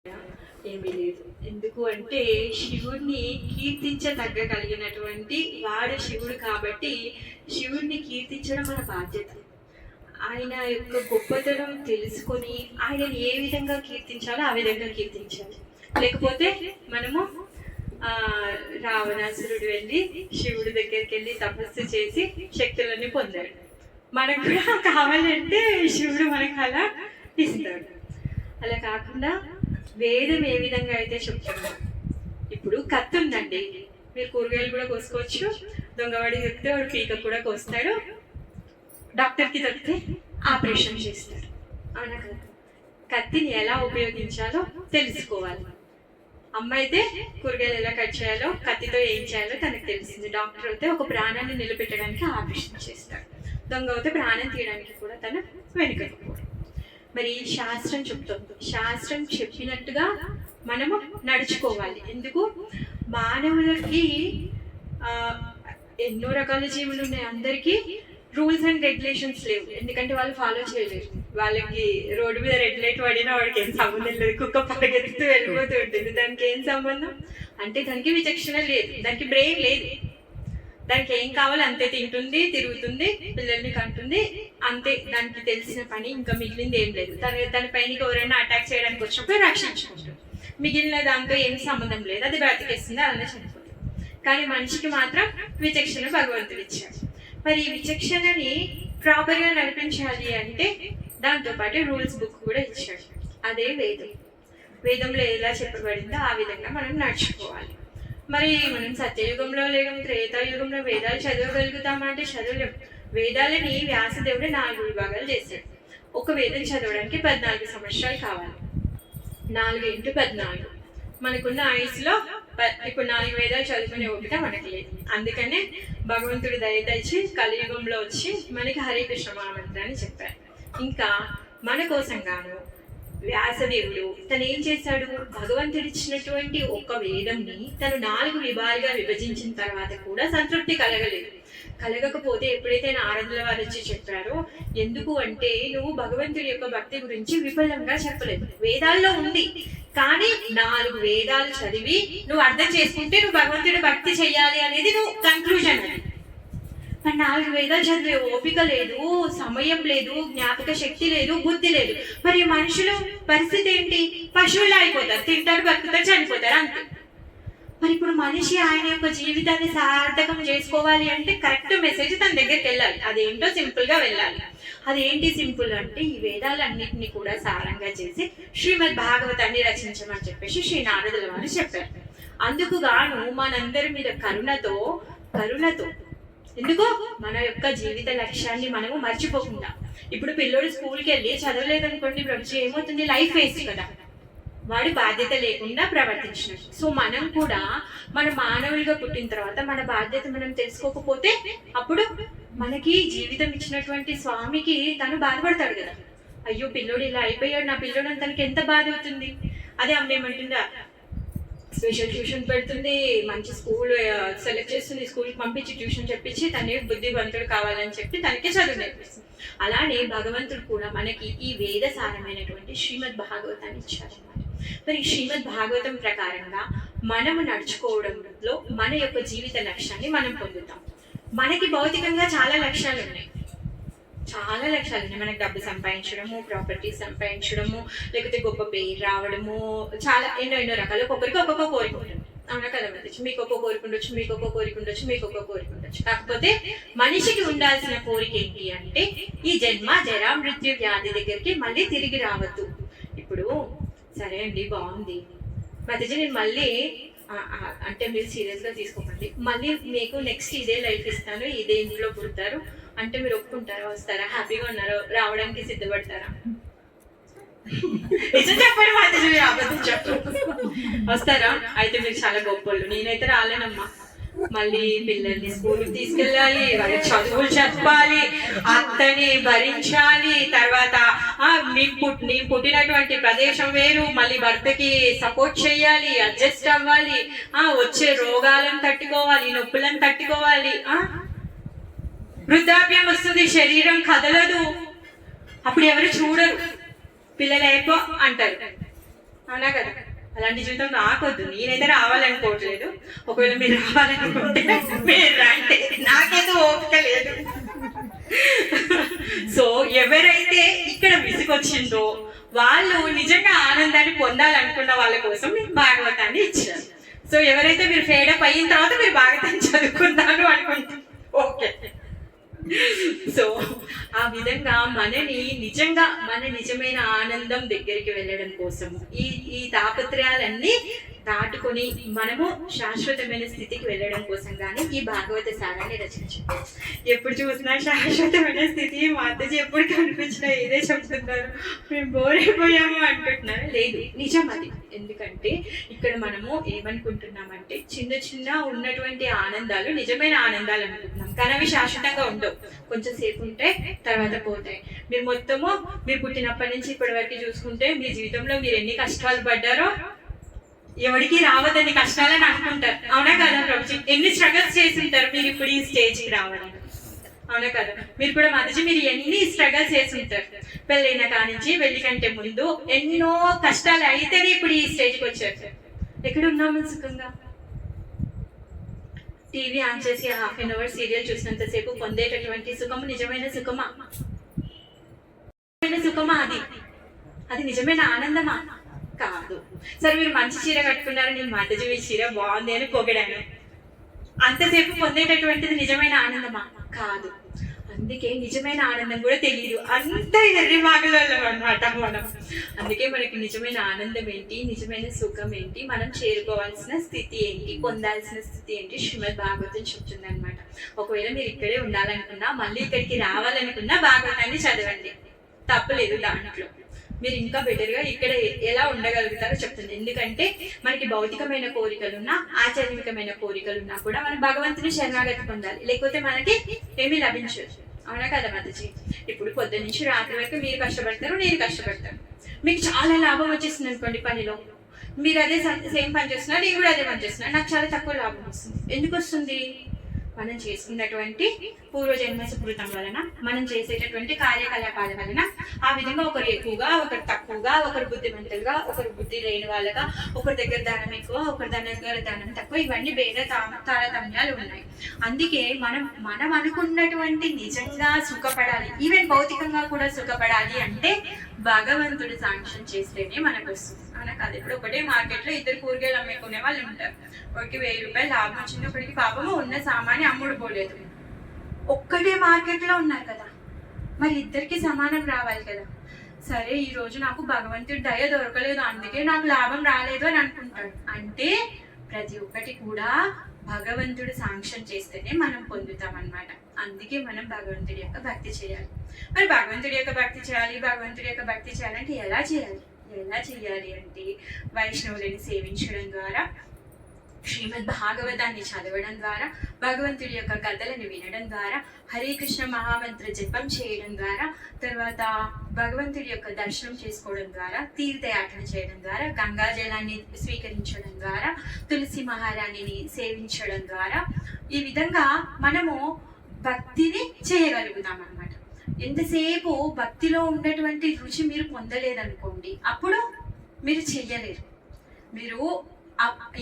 ఏమీ లేదు. ఎందుకు అంటే శివుడిని కీర్తించదగ్గగలిగినటువంటి వాడు శివుడు కాబట్టి శివుడిని కీర్తించడం మన బాధ్యత. ఆయన యొక్క గొప్పతనం తెలుసుకొని ఆయనని ఏ విధంగా కీర్తించాలో ఆ విధంగా కీర్తించాలి. లేకపోతే మనము రావణాసురుడు వెళ్ళి శివుడి దగ్గరికి వెళ్ళి తపస్సు చేసి శక్తులన్నీ పొందాడు. మనకు కూడా కావాలంటే శివుడు మనకు అలా ఇస్తాడు. అలా కాకుండా వేదం ఏ విధంగా అయితే చెప్తుందో, ఇప్పుడు కత్తి ఉందండి, మీరు కూరగాయలు కూడా కోసుకోవచ్చు. దొంగవాడి దొరికితే వాడు పీక కూడా కోస్తాడు, డాక్టర్కి దొరికితే ఆపరేషన్ చేస్తాడు. అవునా కదా? కత్తిని ఎలా ఉపయోగించాలో తెలుసుకోవాలి. అమ్మ అయితే కూరగాయలు ఎలా కట్ చేయాలో, కత్తితో ఏం చేయాలో తనకు తెలిసింది. డాక్టర్ అయితే ఒక ప్రాణాన్ని నిలబెట్టడానికి ఆపరేషన్ చేస్తాడు. దొంగ అయితే ప్రాణం తీయడానికి కూడా తను వెనుకకపోవడం. మరి శాస్త్రం చెప్తుంది, శాస్త్రం చెప్పినట్టుగా మనము నడుచుకోవాలి. ఎందుకు? మానవులకి ఎన్నో రకాల జీవులు ఉన్నాయి, అందరికీ రూల్స్ అండ్ రెగ్యులేషన్స్ లేవు. ఎందుకంటే వాళ్ళు ఫాలో చేయలేరు. వాళ్ళకి రోడ్డు మీద రెడ్ లైట్ పడినా వాడికి ఏం సంబంధం లేదు, కుక్క పరిగెత్తుతూ వెళ్ళిపోతూ ఉంటుంది. దానికి ఏం సంబంధం? అంటే దానికి విచక్షణ లేదు, దానికి బ్రెయిన్ లేదు. దానికి ఏం కావాలో అంతే తింటుంది, తిరుగుతుంది, పిల్లల్ని కంటుంది, అంతే. దానికి తెలిసిన పని ఇంకా మిగిలింది ఏం లేదు. దాని పైన ఎవరైనా అటాక్ చేయడానికి వచ్చినప్పుడు రక్షించుకుంటుంది. మిగిలిన దాంతో ఏమి సంబంధం లేదు, అది బ్రతికేస్తుంది, అలానే చనిపోతుంది. కానీ మనిషికి మాత్రం విచక్షణ భగవంతుడు ఇచ్చాడు. మరి ఈ విచక్షణని ప్రాపర్గా నడిపించాలి అంటే దాంతోపాటు రూల్స్ బుక్ కూడా ఇచ్చాడు. అదే వేదం. వేదంలో ఎలా చెప్పబడిందో ఆ విధంగా మనం నడుచుకోవాలి. మరి మనం సత్యయుగంలో లేడం, త్రేతాయుగంలో వేదాలు చదవగలుగుతామా అంటే చదవలేం. వేదాలని వ్యాసదేవుడు 4 విభాగాలు చేశాడు. ఒక వేదం చదవడానికి 14 సంవత్సరాలు కావాలి. 4 × 14. మనకున్న ఆయుస్లో ఇప్పుడు 4 వేదాలు చదువుకునే ఓపిక మనకి లేదు. అందుకనే భగవంతుడు దయతలిచి కలియుగంలో వచ్చి మనకి హరే కృష్ణ మహామంత్రాన్ని చెప్పారు. ఇంకా మన కోసం గాను వ్యాసదేవుడు తను ఏం చేశాడు? భగవంతుడు ఇచ్చినటువంటి ఒక వేదంని తను 4 విభాగాలుగా విభజించిన తర్వాత కూడా సంతృప్తి కలగకపోతే ఎప్పుడైతే నారదుల వారు వచ్చి చెప్పారో, ఎందుకు అంటే నువ్వు భగవంతుడి యొక్క భక్తి గురించి విఫలంగా చెప్పలేదు. వేదాల్లో ఉంది, కానీ 4 వేదాలు చదివి నువ్వు అర్థం చేసుకుంటే నువ్వు భగవంతుడి భక్తి చెయ్యాలి అనేది నువ్వు కన్క్లూజన్. మరి 4 వేదాలు చదివే ఓపిక లేదు, సమయం లేదు, జ్ఞాపక శక్తి లేదు, బుద్ధి లేదు. మరి మనుషులు పరిస్థితి ఏంటి? పశువులు అయిపోతారు, తింటారు, బతుకుతారు, చనిపోతారు, అంతే. మరి ఇప్పుడు మనిషి ఆయన యొక్క జీవితాన్ని సార్థకం చేసుకోవాలి అంటే కరెక్ట్ మెసేజ్ తన దగ్గరికి వెళ్ళాలి. అదేంటో సింపుల్ గా వెళ్ళాలి. అదేంటి సింపుల్ అంటే ఈ వేదాలన్నింటినీ కూడా సారంగా చేసి శ్రీమద్ భాగవతాన్ని రచించమని చెప్పేసి శ్రీ నారదుల వారు చెప్పారు. అందుకు గాను మనందరి మీద కరుణతో ఎందుకో మన యొక్క జీవిత లక్ష్యాన్ని మనము మర్చిపోకుండా. ఇప్పుడు పిల్లోడు స్కూల్కి వెళ్ళి చదవలేదనుకోండి, ప్రపంచం ఏమవుతుంది? లైఫ్ వేస్ట్ కదా, వాడి బాధ్యత లేకుండా ప్రవర్తించినట్టు. సో మనం కూడా మన మానవులుగా పుట్టిన తర్వాత మన బాధ్యత మనం తెలుసుకోకపోతే అప్పుడు మనకి జీవితం ఇచ్చినటువంటి స్వామికి తను బాధపడతాడు కదా. అయ్యో పిల్లోడు ఇలా అయిపోయాడు, నా పిల్లోడు అని తనకి ఎంత బాధ అవుతుంది. అదే అమ్మ ఏమంటుందా, స్పెషల్ ట్యూషన్ పెడుతుంది, మంచి స్కూల్ సెలెక్ట్ చేస్తుంది, స్కూల్కి పంపించి ట్యూషన్ చెప్పించి తనే బుద్ధివంతుడు కావాలని చెప్పి తనకే చదువు నేర్పిస్తుంది. అలానే భగవంతుడు కూడా మనకి ఈ వేద సారమైనటువంటి శ్రీమద్ భాగవతాన్ని ఇచ్చారన్నమాట. మరి శ్రీమద్ భాగవతం ప్రకారంగా మనము నడుచుకోవడంలో మన యొక్క జీవిత లక్ష్యాన్ని మనం పొందుతాం. మనకి భౌతికంగా చాలా లక్ష్యాలు ఉన్నాయి. మనకి డబ్బు సంపాదించడము, ప్రాపర్టీ సంపాదించడము, లేకపోతే గొప్ప పేరు రావడము, చాలా ఎన్నో రకాలు. ఒక్కొక్కరికి ఒక్కొక్క కోరిక ఉంటుంది. అవునా కదా? మీకు ఒక్కొక్క కోరిక ఉండొచ్చు, మీకు ఒక్కొక్క కోరిక ఉండొచ్చు, మీకు ఒక్కొక్క కోరిక ఉండొచ్చు. కాకపోతే మనిషికి ఉండాల్సిన కోరిక ఏంటి అంటే ఈ జన్మ జరా మృత్యు వ్యాధి దగ్గరికి మళ్ళీ తిరిగి రావద్దు. ఇప్పుడు సరే అండి, బాగుంది మధ్య, నేను మళ్ళీ అంటే మీరు సీరియస్గా తీసుకోకండి, మళ్ళీ మీకు నెక్స్ట్ ఇదే లైఫ్ ఇస్తాను, ఇదే ఇంట్లో పుడతారు అంటే మీరు ఒప్పుకుంటారా? వస్తారా? హ్యాపీగా ఉన్నారో? రావడానికి సిద్ధపడతారా? నిజం చెప్పండి మాత్రం, మీరు అబద్ధం చెప్పండి. వస్తారా? అయితే మీరు చాలా గొప్పలు. నేనైతే రాలేనమ్మా. మళ్ళీ పిల్లల్ని స్కూల్కి తీసుకెళ్ళాలి, వాళ్ళకి చదువులు చెప్పాలి, అత్తని భరించాలి, తర్వాత నీ పుట్టినటువంటి ప్రదేశం వేరు, మళ్ళీ భర్తకి సపోర్ట్ చేయాలి, అడ్జస్ట్ అవ్వాలి, వచ్చే రోగాలను తట్టుకోవాలి, నొప్పులను తట్టుకోవాలి. వృద్ధాప్యం వస్తుంది, శరీరం కదలదు, అప్పుడు ఎవరు చూడరు, పిల్లలు అయిపో అంటారు. అవునా కదా? అలాంటి జీవితం నాకొద్దు, నేనైతే రావాలనుకోవట్లేదు. ఒకవేళ మీరు రావాలనుకుంటే మీరు రండి, నాకేదో ఓపిక లేదు. సో ఎవరైతే ఇక్కడ విసుగొచ్చిందో వాళ్ళు నిజంగా ఆనందాన్ని పొందాలనుకున్న వాళ్ళ కోసం నేను భాగవతాన్ని ఇచ్చాను. సో ఎవరైతే మీరు ఫేడప్ అయిన తర్వాత మీరు భాగవతాన్ని చదువుకున్నాను అనుకుంటారు, ఓకే. సో ఆ విధంగా మనని నిజంగా మన నిజమైన ఆనందం దగ్గరికి వెళ్ళడం కోసం ఈ ఈ తాపత్రయాలన్నీ దాటుకొని మనము శాశ్వతమైన స్థితికి వెళ్ళడం కోసం కానీ ఈ భాగవత సారాన్ని రచించాం. ఎప్పుడు చూసినా శాశ్వతమైన స్థితి, మా అత్తజీ ఎప్పుడు కనిపించినా ఏదే చెప్తున్నారు, మేము బోర్ అయిపోయాము అనుకుంటున్నారు. లేదు, నిజం అది. ఎందుకంటే ఇక్కడ మనము ఏమనుకుంటున్నామంటే చిన్న చిన్న ఉన్నటువంటి ఆనందాలు నిజమైన ఆనందాలు అనుకుంటున్నాం, కానీ అవి శాశ్వతంగా ఉండవు. కొంచెం సేపు ఉంటే తర్వాత పోతాయి. మీరు మొత్తము మీరు పుట్టినప్పటి నుంచి ఇప్పటి వరకు చూసుకుంటే మీ జీవితంలో మీరు ఎన్ని కష్టాలు పడ్డారో ఎవరికి రావద్దని కష్టాలని అనుకుంటారు, అవునా కదా ప్రభుజీ? ఎన్ని స్ట్రగల్స్ చేసి ఉంటారు మీరు ఇప్పుడు ఈ స్టేజ్కి రావాలని, అవునా కదా? మీరు కూడా మధ్య మీరు ఎన్ని స్ట్రగల్స్ చేసి ఉంటారు. పెళ్ళైన కానించి పెళ్లి కంటే ముందు ఎన్నో కష్టాలు అయితేనే ఇప్పుడు ఈ స్టేజ్కి వచ్చారు. ఎక్కడ ఉన్నాము సుఖంగా? టీవీ ఆన్ చేసి ½ an hour సీరియల్ చూసినంతసేపు పొందేటటువంటి సుఖము నిజమైన సుఖమా? సుఖమా? అది నిజమైన ఆనందమా? కాదు. సరే మీరు మంచి చీర కట్టుకున్నారు, నేను మధ్యజీవి చీర బాగుంది అని పొగిడాను, అంతసేపు పొందేటటువంటిది నిజమైన ఆనందమా? కాదు. అందుకే నిజమైన ఆనందం కూడా తెలియదు, అంత ఎర్రి మాగలం అన్నమాట మనం. అందుకే మనకి నిజమైన ఆనందం ఏంటి, నిజమైన సుఖం ఏంటి, మనం చేరుకోవాల్సిన స్థితి ఏంటి, పొందాల్సిన స్థితి ఏంటి శ్రీమద్ భాగవతం చెప్తుంది అనమాట. ఒకవేళ మీరు ఇక్కడే ఉండాలనుకున్నా, మళ్ళీ ఇక్కడికి రావాలనుకున్నా భాగవతాన్ని చదవండి, తప్పలేదు దాంట్లో. మీరు ఇంకా బెటర్గా ఇక్కడ ఎలా ఉండగలుగుతారో చెప్తుంది. ఎందుకంటే మనకి భౌతికమైన కోరికలున్నా, ఆధ్యాత్మికమైన కోరికలున్నా కూడా మనం భగవంతుని శరణాగతి పొందాలి, లేకపోతే మనకి ఏమీ లభించదు, అవునా కదా మధ్యజీ? ఇప్పుడు పొద్దున్న నుంచి రాత్రి వరకు మీరు కష్టపడతారు, నేను కష్టపడతాను. మీకు చాలా లాభం వచ్చేస్తుంది అనుకోండి పనిలో, మీరు అదే సేమ్ పని చేస్తున్నారు, నేను కూడా అదే పని చేస్తున్నాను, నాకు చాలా తక్కువ లాభం వస్తుంది. ఎందుకు వస్తుంది? మనం చేసుకున్నటువంటి పూర్వజన్మ సుకృతం వలన, మనం చేసేటటువంటి కార్యకలాపాల వలన ఆ విధంగా ఒకరు ఎక్కువగా, ఒకరు తక్కువగా, ఒకరు బుద్ధిమంతులుగా, ఒకరు బుద్ధి లేని వాళ్ళగా, ఒకరి దగ్గర దానం ఎక్కువ, ఒకరి దగ్గర దానం తక్కువ, ఇవన్నీ భేద తారతమ్యాలు ఉన్నాయి. అందుకే మనం అనుకున్నటువంటి నిజంగా సుఖపడాలి, ఈవెన్ భౌతికంగా కూడా సుఖపడాలి అంటే భగవంతుడు సాంక్షన్ చేస్తేనే మనకు వస్తుంది, అవునా కాదు? ఇప్పుడు ఒకటే మార్కెట్లో ఇద్దరు కూరగాయలు అమ్ముకునే వాళ్ళు ఉంటారు, ఒకరికి 1000 రూపాయలు లాభం వచ్చింది, ఒకరికి పాపము ఉన్న సామాన్య అమ్ముడు పోలేదు. ఒక్కటే మార్కెట్లో ఉన్నారు కదా, మరి ఇద్దరికి సమానం రావాలి కదా. సరే ఈ రోజు నాకు భగవంతుడి దయ దొరకలేదు, అందుకే నాకు లాభం రాలేదు అని అనుకుంటాడు. అంటే ప్రతి ఒక్కటి కూడా భగవంతుడు సాంక్షన్ చేస్తేనే మనం పొందుతాం అన్నమాట. అందుకే మనం భగవంతుడి యొక్క భక్తి చేయాలి. మరి భగవంతుడి యొక్క భక్తి చేయాలంటే ఎలా చేయాలి అంటే వైష్ణవులని సేవించడం ద్వారా, శ్రీమద్ భాగవతాన్ని చదవడం ద్వారా, భగవంతుడి యొక్క కథలను వినడం ద్వారా, హరే కృష్ణ మహామంత్ర జపం చేయడం ద్వారా, తర్వాత భగవంతుడి యొక్క దర్శనం చేసుకోవడం ద్వారా, తీర్థయాత్ర చేయడం ద్వారా, గంగాజలాన్ని స్వీకరించడం ద్వారా, తులసి మహారాణిని సేవించడం ద్వారా, ఈ విధంగా మనము భక్తిని చేయగలుగుతాం అన్నమాట. ఎంతసేపు భక్తిలో ఉన్నటువంటి రుచి మీరు పొందలేదనుకోండి, అప్పుడు మీరు చెయ్యలేరు. మీరు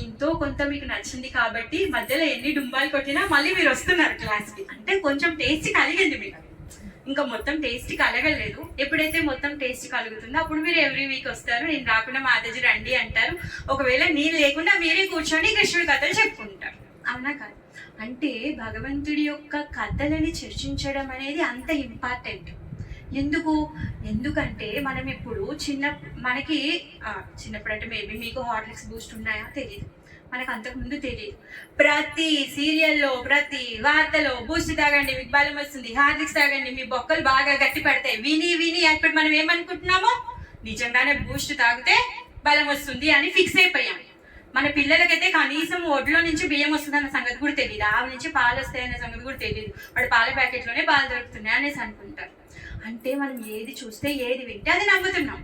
ఎంతో కొంత మీకు నచ్చింది కాబట్టి మధ్యలో ఎన్ని డుంబాలు కొట్టినా మళ్ళీ మీరు వస్తున్నారు క్లాస్కి, అంటే కొంచెం టేస్ట్ కలిగింది మీకు. ఇంకా మొత్తం టేస్ట్ కలగలేదు. ఎప్పుడైతే మొత్తం టేస్ట్ కలుగుతుందో అప్పుడు మీరు ఎవ్రీ వీక్ వస్తారు, నేను రాకుండా మాతాజీ రండి అంటారు. ఒకవేళ నేను లేకుండా మీరే కూర్చొని కృష్ణుడి కథలు చెప్పుకుంటారు, అవునా కాదు? అంటే భగవంతుడి యొక్క కథలని చర్చించడం అనేది అంత ఇంపార్టెంట్. ఎందుకంటే మనం ఇప్పుడు మనకి చిన్నప్పుడు అంటే మేబీ మీకు హార్లిక్స్ బూస్ట్ ఉన్నాయా తెలియదు, మనకు అంతకుముందు తెలియదు. ప్రతి సీరియల్లో, ప్రతి వార్తలో బూస్ట్ తాగండి మీకు బలం వస్తుంది, హార్లిక్స్ తాగండి మీ బొక్కలు బాగా గట్టి పడతాయి, విని అప్పుడు మనం ఏమనుకుంటున్నామో నిజంగానే బూస్ట్ తాగితే బలం వస్తుంది అని ఫిక్స్ అయిపోయాం. మన పిల్లలకైతే కనీసం ఒడ్లో నుంచి బియ్యం వస్తుందన్న సంగతి కూడా తెలియదు, ఆవు నుంచి పాలు వస్తాయన్న సంగతి కూడా తెలియదు, వాడు పాల ప్యాకెట్లోనే పాలు దొరుకుతున్నాయి అనేసి అనుకుంటారు. అంటే మనం ఏది చూస్తే ఏది వింటే అది నమ్ముతున్నాం.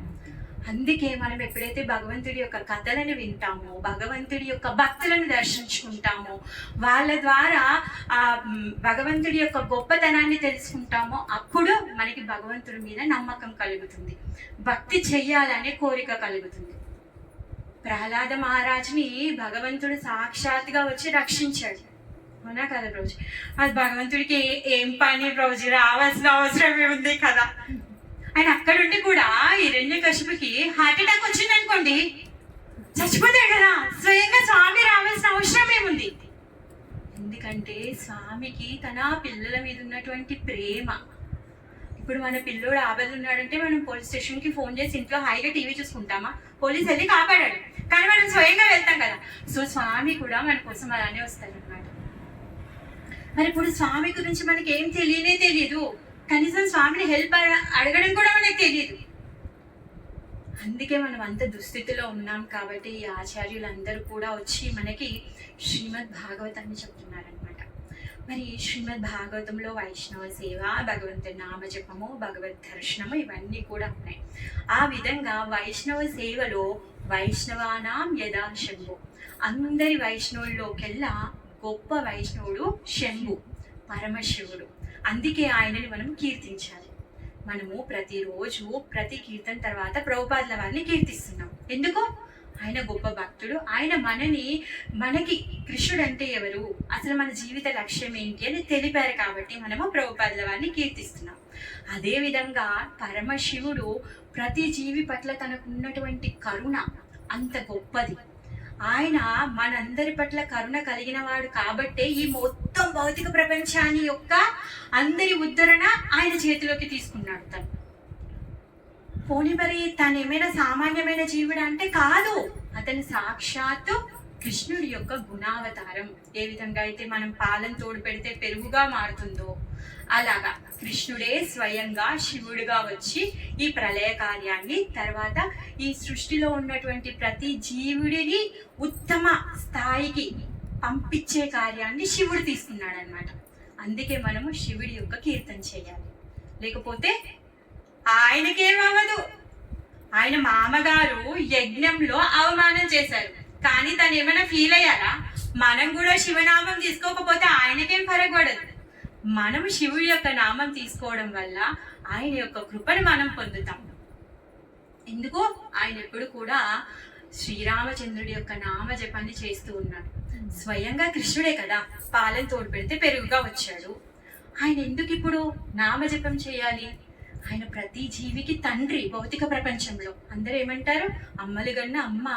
అందుకే మనం ఎప్పుడైతే భగవంతుడి యొక్క కథలను వింటామో, భగవంతుడి యొక్క భక్తులను దర్శించుకుంటామో, వాళ్ళ ద్వారా ఆ భగవంతుడి యొక్క గొప్పతనాన్ని తెలుసుకుంటామో అప్పుడు మనకి భగవంతుడి మీద నమ్మకం కలుగుతుంది, భక్తి చెయ్యాలనే కోరిక కలుగుతుంది. ప్రహ్లాద మహారాజుని భగవంతుడు సాక్షాత్గా వచ్చి రక్షించాడు, అవునా కదా రోజు? అది భగవంతుడికి ఏం పని రోజు, రావాల్సిన అవసరం ఏముంది కదా. ఆయన అక్కడుండి కూడా హిరణ్యకశిపుకి హార్ట్ అటాక్ వచ్చింది అనుకోండి, చచ్చిపోతాడు కదా. స్వయంగా స్వామి రావాల్సిన అవసరం ఏముంది? ఎందుకంటే స్వామికి తన పిల్లల మీద ఉన్నటువంటి ప్రేమ. ఇప్పుడు మన పిల్లోడు ఆపదలు ఉన్నాడంటే మనం పోలీస్ స్టేషన్కి ఫోన్ చేసి ఇంట్లో హాయిగా టీవీ చూసుకుంటామా? పోలీస్ వెళ్ళి కాపాడాడు, కానీ మనం స్వయంగా వెళ్తాం కదా. సో స్వామి కూడా మన కోసం అలానే వస్తాడు అన్నమాట. మరి ఇప్పుడు స్వామి గురించి మనకి ఏం తెలియదు, కనీసం స్వామిని హెల్ప్ అడగడం కూడా మనకు తెలియదు. అందుకే మనం అంత దుస్థితిలో ఉన్నాం కాబట్టి ఈ ఆచార్యులందరూ కూడా వచ్చి మనకి శ్రీమద్ భాగవతాన్ని చెప్తున్నారనమాట. మరి శ్రీమద్ భాగవతంలో వైష్ణవ సేవ, భగవంతుని నామజపము, భగవద్ దర్శనము ఇవన్నీ కూడా ఉన్నాయి. ఆ విధంగా వైష్ణవ సేవలో వైష్ణవానాం యదా శంభు, అందరి వైష్ణవుల్లోకెల్లా గొప్ప వైష్ణవుడు శంభు, పరమశివుడు. అందుకే ఆయనని మనం కీర్తించాలి. మనము ప్రతిరోజు ప్రతి కీర్తన తర్వాత ప్రభుపాదుల వారిని కీర్తిస్తున్నాం. ఎందుకు? ఆయన గొప్ప భక్తుడు. ఆయన మనకి కృష్ణుడు అంటే ఎవరు, అసలు మన జీవిత లక్ష్యం ఏంటి అని తెలిపారు కాబట్టి మనము ప్రభుపాదుల వారిని కీర్తిస్తున్నాం. అదేవిధంగా పరమశివుడు ప్రతి జీవి పట్ల తనకున్నటువంటి కరుణ అంత గొప్పది. ఆయన మనందరి పట్ల కరుణ కలిగిన వాడు కాబట్టే ఈ మొత్తం భౌతిక ప్రపంచాన్ని యొక్క అందరి ఉద్ధరణ ఆయన చేతిలోకి తీసుకున్నాడు. తను పోనీ మరి తను ఏమైనా సామాన్యమైన జీవుడు అంటే కాదు, అతను సాక్షాత్తు కృష్ణుడి యొక్క గుణావతారం. ఏ విధంగా అయితే మనం పాలను తోడు పెడితే పెరుగుగా మారుతుందో అలాగా కృష్ణుడే స్వయంగా శివుడిగా వచ్చి ఈ ప్రళయ కార్యాన్ని, తర్వాత ఈ సృష్టిలో ఉన్నటువంటి ప్రతి జీవుడిని ఉత్తమ స్థాయికి పంపించే కార్యాన్ని శివుడు తీసుకున్నాడు అనమాట. అందుకే మనము శివుడి యొక్క కీర్తన చేయాలి, లేకపోతే ఆయనకేమవ్వదు. ఆయన మామగారు యజ్ఞంలో అవమానం చేశారు, కానీ తను ఏమైనా ఫీల్ అయ్యారా? మనం కూడా శివనామం తీసుకోకపోతే ఆయనకేం ఫరకపడదు. మనం శివుడి యొక్క నామం తీసుకోవడం వల్ల ఆయన యొక్క కృపను మనం పొందుతాం. ఎందుకు? ఆయన ఎప్పుడు కూడా శ్రీరామచంద్రుడి యొక్క నామ జపాన్ని చేస్తూ ఉన్నాడు. స్వయంగా కృష్ణుడే కదా పాలను తోడు పెడితే పెరుగుగా వచ్చాడు. ఆయన ఎందుకు ఇప్పుడు నామజపం చేయాలి? ఆయన ప్రతి జీవికి తండ్రి. భౌతిక ప్రపంచంలో అందరూ ఏమంటారు? అమ్మలు గన్న అమ్మ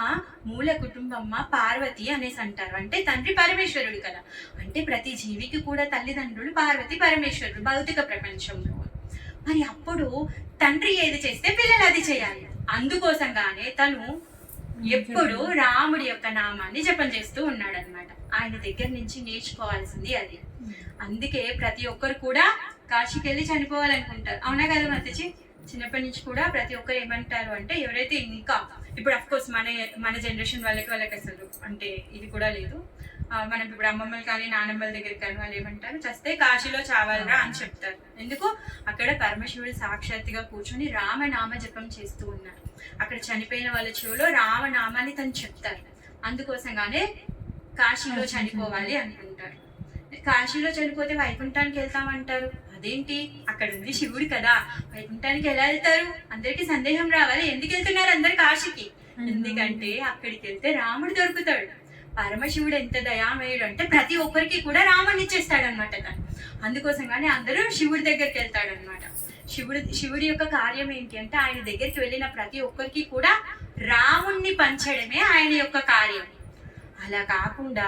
మూల కుటుంబమ్మ పార్వతి అనేసి అంటారు. అంటే తండ్రి పరమేశ్వరుడు కదా. అంటే ప్రతి జీవికి కూడా తల్లిదండ్రులు పార్వతి పరమేశ్వరుడు భౌతిక ప్రపంచంలో. మరి అప్పుడు తండ్రి ఏది చేస్తే పిల్లలు అది చేయాలి. అందుకోసంగానే తను ఎప్పుడు రాముడి యొక్క నామాన్ని జపం చేస్తూ ఉన్నాడు అనమాట. ఆయన దగ్గర నుంచి నేర్చుకోవాల్సింది అది. అందుకే ప్రతి ఒక్కరు కూడా కాశీకి వెళ్ళి చనిపోవాలనుకుంటారు, అవునా కదా మతజీ? చిన్నప్పటి నుంచి కూడా ప్రతి ఒక్కరు ఏమంటారు అంటే, ఎవరైతే ఇంకా ఇప్పుడు అఫ్కోర్స్ మన జనరేషన్ వాళ్ళకి అసలు అంటే ఇది కూడా లేదు. మనం ఇప్పుడు అమ్మమ్మలు కానీ నానమ్మల దగ్గరికి కానీ వాళ్ళు ఏమంటారు, చస్తే కాశీలో చావాలరా అని చెప్తారు. ఎందుకు? అక్కడ పరమశివుడు సాక్షాత్తుగా కూర్చొని రామనామ జపం చేస్తూ ఉన్నారు. అక్కడ చనిపోయిన వాళ్ళ చెవిలో రామనామాన్ని తను చెప్తారు. అందుకోసంగానే కాశీలో చనిపోవాలి అనుకుంటారు. కాశీలో చనిపోతే వైకుంఠానికి వెళ్తామంటారు. అదేంటి? అక్కడ ఉంది శివుడు కదా, వైకుంఠానికి ఎలా వెళ్తారు? అందరికి సందేహం రావాలి, ఎందుకు వెళ్తున్నారు అందరు కాశీకి? ఎందుకంటే అక్కడికి వెళ్తే రాముడు దొరుకుతాడు. పరమశివుడు ఎంత దయామయుడు అంటే ప్రతి ఒక్కరికి కూడా రాముడిని ఇచ్చేస్తాడు అనమాట తను. అందుకోసంగానే అందరూ శివుడి దగ్గరికి వెళ్తాడు అనమాట. శివుడి యొక్క కార్యం ఏంటి అంటే, ఆయన దగ్గరికి వెళ్ళిన ప్రతి ఒక్కరికి కూడా రాముణ్ణి పంచడమే ఆయన యొక్క కార్యం. అలా కాకుండా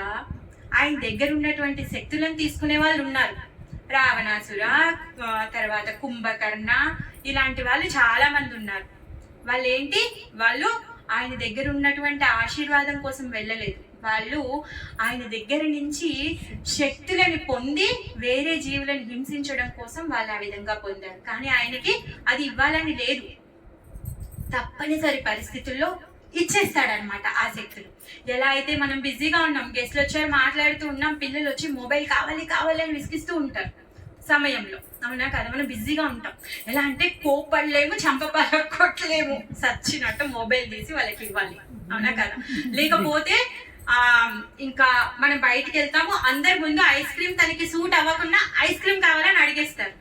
ఆయన దగ్గర ఉన్నటువంటి శక్తులను తీసుకునే వాళ్ళు ఉన్నారు. రావణాసుర, తర్వాత కుంభకర్ణ, ఇలాంటి వాళ్ళు చాలా మంది ఉన్నారు. వాళ్ళు ఆయన దగ్గర ఉన్నటువంటి ఆశీర్వాదం కోసం వెళ్ళలేదు. వాళ్ళు ఆయన దగ్గర నుంచి శక్తులను పొంది వేరే జీవులను హింసించడం కోసం వాళ్ళు ఆ విధంగా పొందారు. కానీ ఆయనకి అది ఇవ్వాలని లేదు, తప్పనిసరి పరిస్థితుల్లో ఇచ్చేస్తాడనమాట ఆ శక్తులు. ఎలా అయితే మనం బిజీగా ఉన్నాం, గెస్ట్లు వచ్చారు మాట్లాడుతూ ఉన్నాం, పిల్లలు వచ్చి మొబైల్ కావాలి అని విసిగిస్తూ ఉంటారు సమయంలో, అవునా కదా? మనం బిజీగా ఉంటాం. ఎలా అంటే కోపడలేము, కొట్టలేము, సచ్చినట్టు మొబైల్ తీసి వాళ్ళకి ఇవ్వాలి, అవునా కదా? లేకపోతే ఇంకా మనం బయటికి వెళ్తాము, అందరి ముందు ఐస్ క్రీమ్ తనకి సూట్ అవ్వకుండా ఐస్ క్రీమ్ కావాలని అడిగేస్తారు.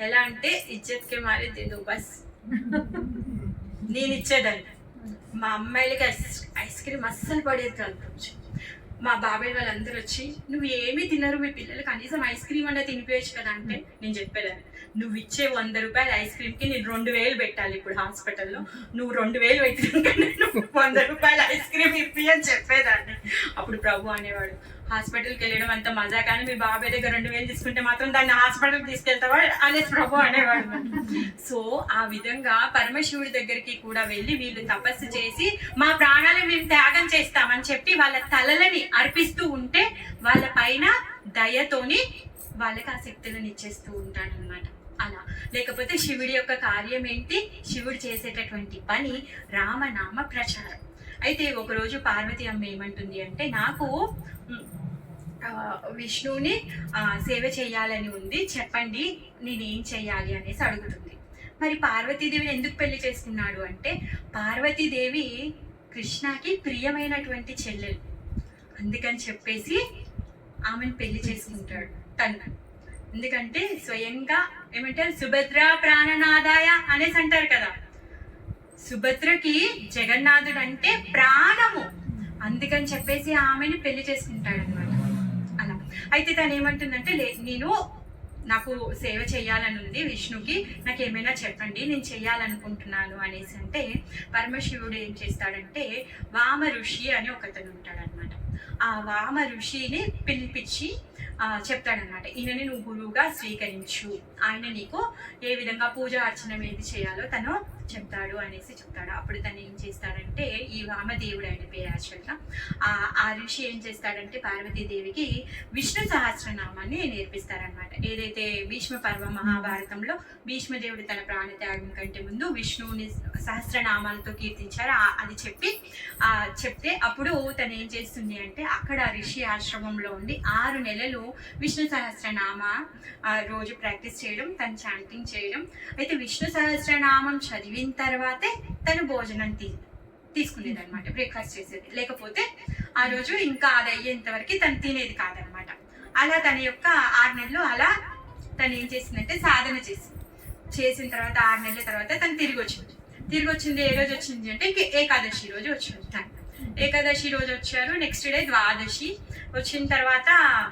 ఎలా అంటే ఇజ్జత్కే మారే దేదో బస్, నేను ఇచ్చేదాన్ని, మా అమ్మాయిలకి ఐస్ క్రీమ్ అస్సలు పడేది కాదు. మా బాబాయ్ వాళ్ళందరూ వచ్చి నువ్వు ఏమీ తినరు, మీ పిల్లలు కనీసం ఐస్ క్రీమ్ అన్నా తినిపించచ్చు కదా అంటే నేను చెప్పేదాన్ని, నువ్వు ఇచ్చే 100 రూపాయల ఐస్ క్రీమ్కి నేను 2000 పెట్టాలి ఇప్పుడు హాస్పిటల్లో, నువ్వు 2000 పెట్టిన నువ్వు 100 రూపాయల ఐస్ క్రీమ్ ఇప్పి అని చెప్పేదాన్ని. అప్పుడు ప్రభు అనేవాడు, హాస్పిటల్కి వెళ్ళడం అంత మజా, కానీ మీ బాబాయ్ దగ్గర 2000 తీసుకుంటే మాత్రం దాన్ని హాస్పిటల్కి తీసుకెళ్తావా అనేసి ప్రభు అనేవాడు. సో ఆ విధంగా పరమశివుడి దగ్గరికి కూడా వెళ్ళి వీళ్ళు తపస్సు చేసి మా ప్రాణాలను మేము త్యాగం చేస్తామని చెప్పి వాళ్ళ తలలని అర్పిస్తూ ఉంటే వాళ్ళ పైన దయతోని వాళ్ళకి ఆ శక్తులను ఇచ్చేస్తూ ఉంటాడనమాట. అలా లేకపోతే శివుడి యొక్క కార్యం ఏంటి, శివుడు చేసేటటువంటి పని రామనామ ప్రచారం. అయితే ఒకరోజు పార్వతి అమ్మ ఏమంటుంది అంటే, నాకు విష్ణువుని సేవ చేయాలని ఉంది, చెప్పండి నేనేం చెయ్యాలి అనేసి అడుగుతుంది. మరి పార్వతీదేవిని ఎందుకు పెళ్లి చేసుకున్నాడు అంటే, పార్వతీదేవి కృష్ణకి ప్రియమైనటువంటి చెల్లెలు, అందుకని చెప్పేసి ఆమెను పెళ్లి చేసుకుంటాడు తను. ఎందుకంటే స్వయంగా ఏమంటారు, సుభద్ర ప్రాణనాదాయ అనేసి అంటారు కదా, సుభద్రకి జగన్నాథుడు అంటే ప్రాణము, అందుకని చెప్పేసి ఆమెను పెళ్లి చేసుకుంటాడు అనమాట. అలా అయితే తను ఏమంటుందంటే, నేను నాకు సేవ చేయాలని ఉంది విష్ణుకి, నాకు ఏమైనా చెప్పండి నేను చెయ్యాలనుకుంటున్నాను అనేసి అంటే, పరమశివుడు ఏం చేస్తాడంటే వామ ఋషి అని ఒకతను ఉంటాడనమాట. ఆ వామ ఋషిని పిలిపించి చెప్తాడనమాట, ఈయనని నువ్వు గురువుగా స్వీకరించు, ఆయన నీకు ఏ విధంగా పూజ అర్చన ఏది చేయాలో తను చెప్తాడు అనేసి చెప్తాడు. అప్పుడు తను ఏం చేస్తాడంటే, ఈ వామదేవుడు ఆయన పేరు యాక్చువల్గా, ఆ ఋషి ఏం చేస్తాడంటే పార్వతీదేవికి విష్ణు సహస్రనామాన్ని నేర్పిస్తారనమాట. ఏదైతే భీష్మ పర్వ మహాభారతంలో భీష్మదేవుడు తన ప్రాణత్యాగం కంటే ముందు విష్ణువుని సహస్రనామాలతో కీర్తించారు, అది చెప్తే అప్పుడు తను ఏం చేస్తుంది అంటే, అక్కడ ఋషి ఆశ్రమంలో ఉండి 6 నెలలు విష్ణు సహస్రనామ రోజు ప్రాక్టీస్ చేయడం, తను చాంటింగ్ చేయడం. అయితే విష్ణు సహస్రనామం చదివిన తర్వాతే తను భోజనం తీసుకునేది అనమాట, బ్రేక్ఫాస్ట్ చేసేది, లేకపోతే ఆ రోజు ఇంకా అది అయ్యేంత వరకు తను తినేది కాదనమాట. అలా తన యొక్క 6 నెలలు అలా తను ఏం చేసిందంటే సాధన చేసిన తర్వాత 6 నెలల తర్వాత తను తిరిగి వచ్చింది. ఏ రోజు వచ్చింది అంటే ఏకాదశి రోజు వచ్చింది. తను ఏకాదశి రోజు వచ్చారు, నెక్స్ట్ డే ద్వాదశి వచ్చిన తర్వాత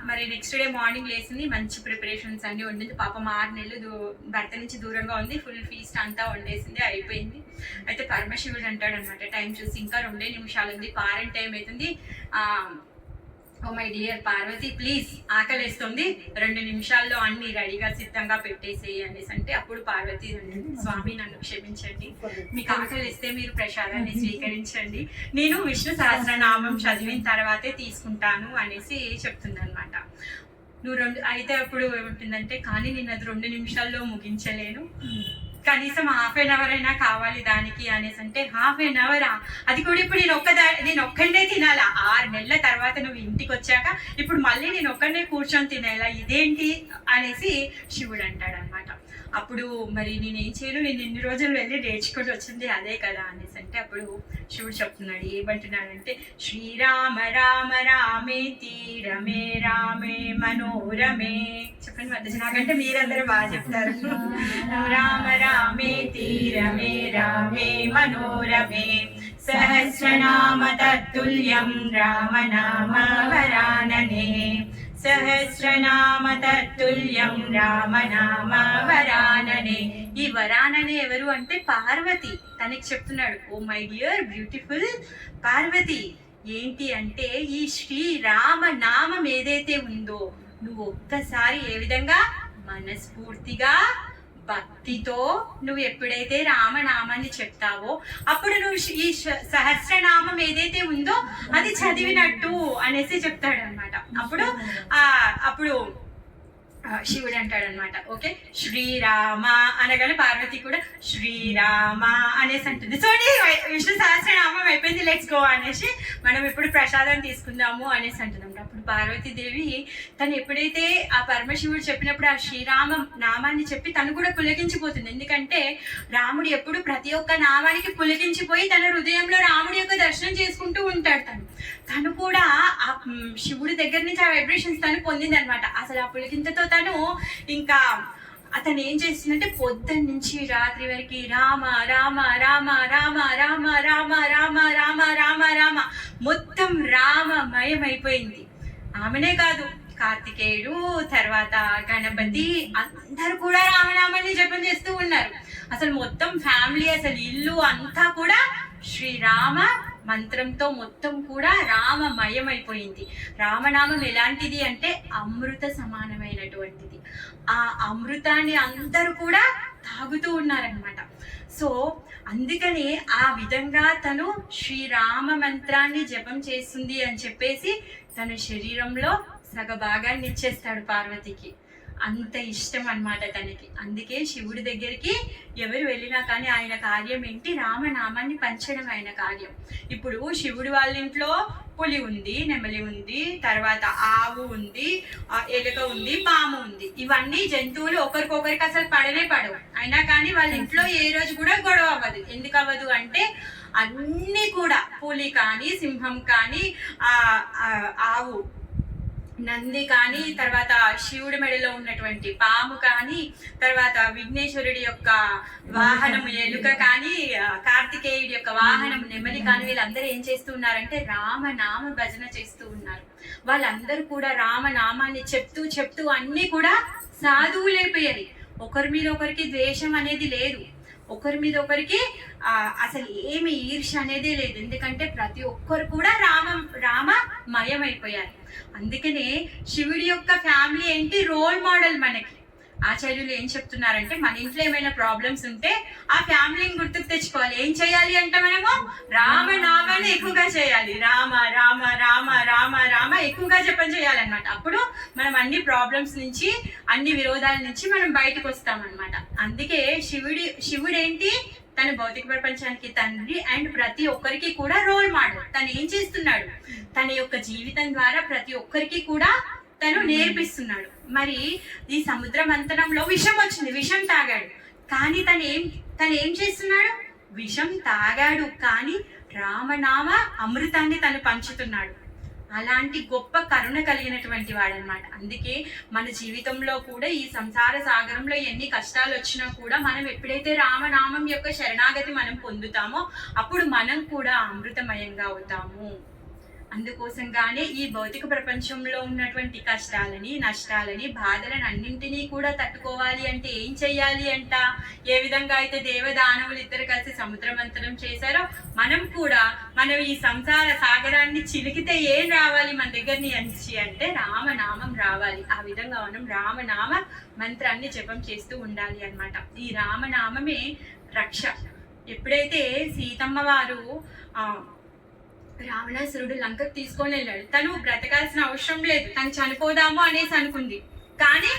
మరి నెక్స్ట్ డే మార్నింగ్ లేసింది, మంచి ప్రిపరేషన్స్ అన్ని వండింది. పాపం 6 నెలలు భర్త నుంచి దూరంగా ఉంది, ఫుల్ ఫీస్ట్ అంతా వండేసింది, అయిపోయింది. అయితే పరమశివుడు అంటాడు అనమాట, టైం చూసి ఇంకా 2 నిమిషాలు ఉంది, పారెంట్ టైం అవుతుంది, oh my dear Parvati please ఆకలిస్తుంది, 2 నిమిషాల్లో అన్ని రెడీగా సిద్ధంగా పెట్టేసేయి అనేసి అంటే, అప్పుడు పార్వతి స్వామి నన్ను క్షమించండి, మీకు ఆకలిస్తే మీరు ప్రసాదాన్ని స్వీకరించండి, నేను విష్ణు సహస్రనామం చదివిన తర్వాతే తీసుకుంటాను అనేసి చెప్తుంది అనమాట. అయితే అప్పుడు ఏముంటుందంటే, కానీ నేను అది 2 నిమిషాల్లో ముగించలేను, కనీసం ½ an hour అయినా కావాలి దానికి అనేసి అంటే, ½ an hour అది కూడా ఇప్పుడు నేను ఒక్కడే తినాలా, 6 నెలల తర్వాత నువ్వు ఇంటికి వచ్చాక ఇప్పుడు మళ్ళీ నేను ఒక్కడే కూర్చొని తినేలా, ఇదేంటి అనేసి శివుడు అంటాడు అనమాట. అప్పుడు మరి నేనేం చేయను, నేను ఇన్ని రోజులు వెళ్ళి నేర్చుకొని వచ్చింది అదే కదా అనేసి అంటే, అప్పుడు శివుడు చెప్తున్నాడు, ఏమంటున్నాడంటే, శ్రీరామ రామ రామేతి రమే రామే మనోరమే. చెప్పండి మధ్య, నాకంటే మీరందరూ బాగా చెప్తారు. రామ రామేతి రమే రామే మనోరమే సహస్రనామ తత్తుల్యం రామ నామ వరాననే సహస్రనామ తత్తుల్యం రామ నామ వరాననే. ఈ వరాననే ఎవరు అంటే పార్వతి, తనకి చెప్తున్నాడు, oh my dear beautiful Parvati, ఏంటి అంటే ఈ శ్రీరామ నామం ఏదైతే ఉందో, నువ్వు ఒక్కసారి ఏ విధంగా మనస్ఫూర్తిగా భక్తితో నువ్వు ఎప్పుడైతే రామనామాన్ని చెప్తావో, అప్పుడు నువ్వు ఈ సహస్రనామం ఏదైతే ఉందో అది చదివినట్టు అనేసి చెప్తాడు అనమాట. అప్పుడు శివుడు అంటాడు అనమాట, ఓకే శ్రీరామ అనగానే పార్వతి కూడా శ్రీరామ అనేసి అంటుంది. చూడండి, విష్ణు సహస్రనామం అయిపోయింది, లెట్స్ గో అనేసి మనం ఇప్పుడు ప్రసాదం తీసుకుందాము అనేసి అంటున్నాం. అప్పుడు పార్వతీదేవి తను ఎప్పుడైతే ఆ పరమశివుడు చెప్పినప్పుడు ఆ శ్రీరామ నామాన్ని చెప్పి తను కూడా పులకించిపోతుంది. ఎందుకంటే రాముడు ఎప్పుడు ప్రతి ఒక్క నామానికి పులకించిపోయి తన హృదయంలో రాముడి యొక్క దర్శనం చేసుకుంటూ ఉంటాడు. తను కూడా ఆ శివుడి దగ్గర నుంచి ఆ వైబ్రేషన్స్ తను పొందింది అనమాట. అసలు ఆ పులకింతతో తను ఇంకా అతను ఏం చేస్తుందంటే పొద్దున్న నుంచి రాత్రి వరకు రామ రామ రామ రామ రామ రామ రామ రామ రామ రామ మొత్తం రామమయం అయిపోయింది. ఆమెనే కాదు, కార్తికేయుడు, తర్వాత గణపతి అందరు కూడా రామనామాన్ని జపం చేస్తూ ఉన్నారు. అసలు మొత్తం ఫ్యామిలీ, అసలు ఇల్లు అంతా కూడా శ్రీరామ మంత్రంతో మొత్తం కూడా రామమయం అయిపోయింది. రామనామం ఎలాంటిది అంటే అమృత సమానమైనటువంటిది. ఆ అమృతాన్ని అందరూ కూడా తాగుతూ ఉన్నారనమాట. సో అందుకని ఆ విధంగా తను శ్రీరామ మంత్రాన్ని జపం చేస్తుంది అని చెప్పేసి తన శరీరంలో సగభాగాన్ని ఇచ్చేస్తాడు పార్వతికి. అంత ఇష్టం అన్నమాట తనకి. అందుకే శివుడి దగ్గరికి ఎవరు వెళ్ళినా కానీ ఆయన కార్యం ఏంటి, రామనామాన్ని పంచడం ఆయన కార్యం. ఇప్పుడు శివుడి వాళ్ళ ఇంట్లో పులి ఉంది, నెమలి ఉంది, తర్వాత ఆవు ఉంది, ఎలుక ఉంది, పాము ఉంది. ఇవన్నీ జంతువులు ఒకరికొకరికి అసలు పడనే పడవు. అయినా కానీ వాళ్ళ ఇంట్లో ఏ రోజు కూడా గొడవ అవ్వదు. ఎందుకు అవ్వదు అంటే అన్నీ కూడా పులి కానీ, సింహం కానీ, ఆవు, నంది కానీ, తర్వాత శివుడి మెడలో ఉన్నటువంటి పాము కానీ, తర్వాత విఘ్నేశ్వరుడి యొక్క వాహనం ఎలుక కానీ, కార్తికేయుడి యొక్క వాహనం నెమలి కానీ, వీళ్ళందరూ ఏం చేస్తూ ఉన్నారంటే రామనామ భజన చేస్తూ ఉన్నారు. వాళ్ళందరూ కూడా రామనామాన్ని చెప్తూ చెప్తూ అన్ని కూడా సాధువులైపోయాయి. ఒకరి మీద ఒకరికి ద్వేషం అనేది లేదు, ఒకరి మీద ఒకరికి అసలు ఏమి ఈర్ష్య అనేది లేదు. ఎందుకంటే ప్రతి ఒక్కరు కూడా రామమయమైపోయారు. అందుకనే శివుడి యొక్క ఫ్యామిలీ ఏంటి, రోల్ మోడల్ మనకి. ఆచార్యులు ఏం చెప్తున్నారంటే మన ఇంట్లో ఏమైనా ప్రాబ్లమ్స్ ఉంటే ఆ ఫ్యామిలీని గుర్తుకు తెచ్చుకోవాలి. ఏం చేయాలి అంటే మనము రామనామాన్ని ఎక్కువగా చేయాలి. రామ రామ రామ రామ రామ ఎక్కువగా జపం చేయాలన్నమాట. అప్పుడు మనం అన్ని ప్రాబ్లమ్స్ నుంచి, అన్ని విరోధాల నుంచి మనం బయటకు వస్తామన్నమాట. అందుకే శివుడేంటి, తన భౌతిక ప్రపంచానికి తండ్రి అండ్ ప్రతి ఒక్కరికి కూడా రోల్ మోడల్. తను ఏం చేస్తున్నాడు, తన యొక్క జీవితం ద్వారా ప్రతి ఒక్కరికి కూడా తను నేర్పిస్తున్నాడు. మరి ఈ సముద్ర మంథనంలో విషం వచ్చింది, విషం తాగాడు. కానీ తను ఏం చేస్తున్నాడు, విషం తాగాడు కానీ రామనామ అమృతాన్ని తను పంచుతున్నాడు. అలాంటి గొప్ప కరుణ కలిగినటువంటి వాడనమాట. అందుకే మన జీవితంలో కూడా ఈ సంసార సాగరంలో ఎన్ని కష్టాలు వచ్చినా కూడా మనం ఎప్పుడైతే రామనామం యొక్క శరణాగతి మనం పొందుతామో అప్పుడు మనం కూడా అమృతమయంగా అవుతాము. అందుకోసంగానే ఈ భౌతిక ప్రపంచంలో ఉన్నటువంటి కష్టాలని, నష్టాలని, బాధలను అన్నింటినీ కూడా తట్టుకోవాలి అంటే ఏం చెయ్యాలి అంట, ఏ విధంగా అయితే దేవదానవులు ఇద్దరు కలిసి సముద్ర మంథనం చేశారో మనం ఈ సంసార సాగరాన్ని చిలికితే ఏం రావాలి మన దగ్గర నుంచి అంటే రామనామం రావాలి. ఆ విధంగా మనం రామనామ మంత్రాన్ని జపం చేస్తూ ఉండాలి అన్నమాట. ఈ రామనామమే రక్ష. ఎప్పుడైతే సీతమ్మ వారు రావణాసురుడు లంకకు తీసుకొని వెళ్ళాడు, తను బ్రతకాల్సిన అవసరం లేదు, తను చనిపోదాము అనేసి అనుకుంది. కానీ